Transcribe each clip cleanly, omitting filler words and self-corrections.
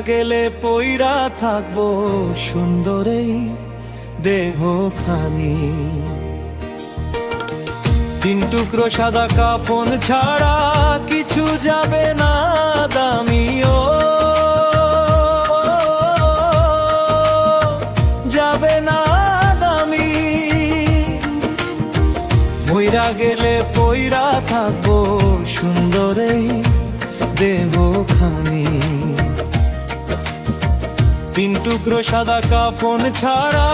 গেলে পইরা থাকবো সুন্দরেই দেহখানি। তিন টুকরো সাদা কাফন ছাড়া কিছু যাবে না দামিও, যাবে না দামি। মইরা গেলে পইরা থাকবো সুন্দরেই দেহখানি। তিন টুকরো সাদা কাফন ছাড়া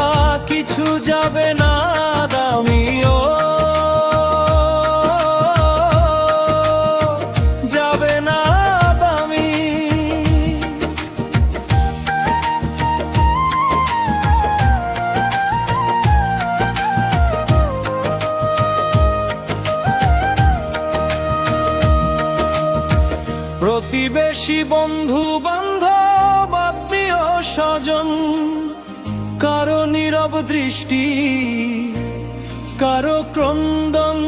কিছু যাবে না দামিও, যাবে না দামি। প্রতিবেশী বন্ধু বান্ধব আত্মীয় স্বজন, কারো নীরব দৃষ্টি কারো ক্রন্দন।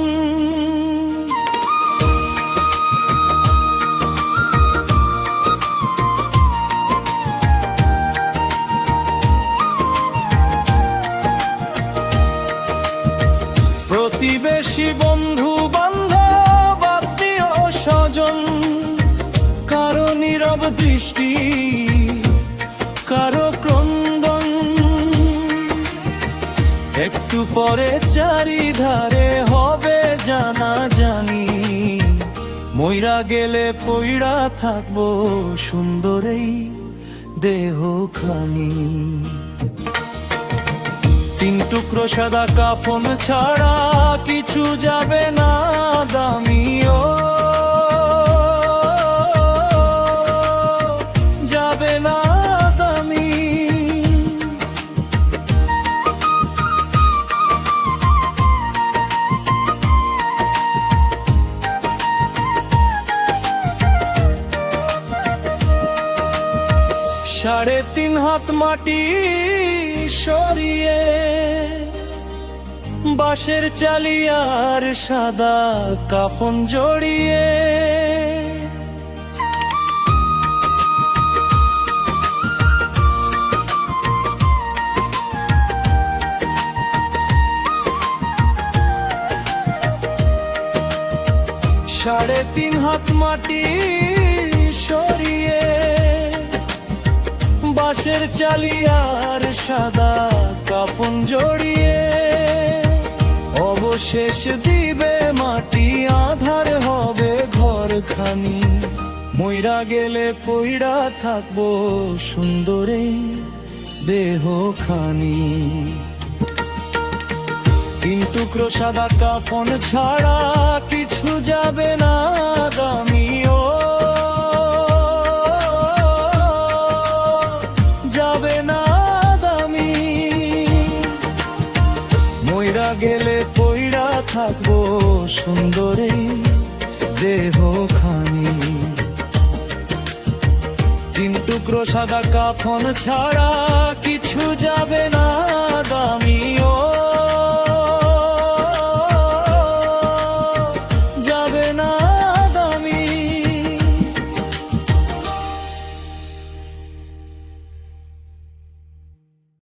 প্রতিবেশী বন্ধু বান্ধব আত্মীয় স্বজন, কারো নীরব দৃষ্টি কারো ক্রন্দন। একটু পরে চারিধারে হবে জানাজানি, মইরা গেলে পইড়া থাকবো সুন্দরেই দেহখানি। তিন টুকরো সাদা কাফন ছাড়া কিছু যাবে না দামিও, যাবে না দামি। সাড়ে তিন হাত মাটি সরিয়ে বাঁশের চালিয়ার সাদা কাফন জড়িয়ে, সাড়ে তিন হাত মাটি সরিয়ে বাঁশের চালিয়ার সাদা কাফন জড়িয়ে, অবশেষ দিবে মাটি আধার হবে ঘরখানি। মইরা গেলে পইড়া থাকবো সুন্দরেই দেহখানি। তিন টুকরো সাদা কাফন ছাড়া কিছু যাবে না দামিও, যাবে না দামি। মইরা গেলে পইড়া থাকবো সুন্দরেই দেহখানি। তিন টুকরো সাদা কাফন ছাড়া কিছু যাবে না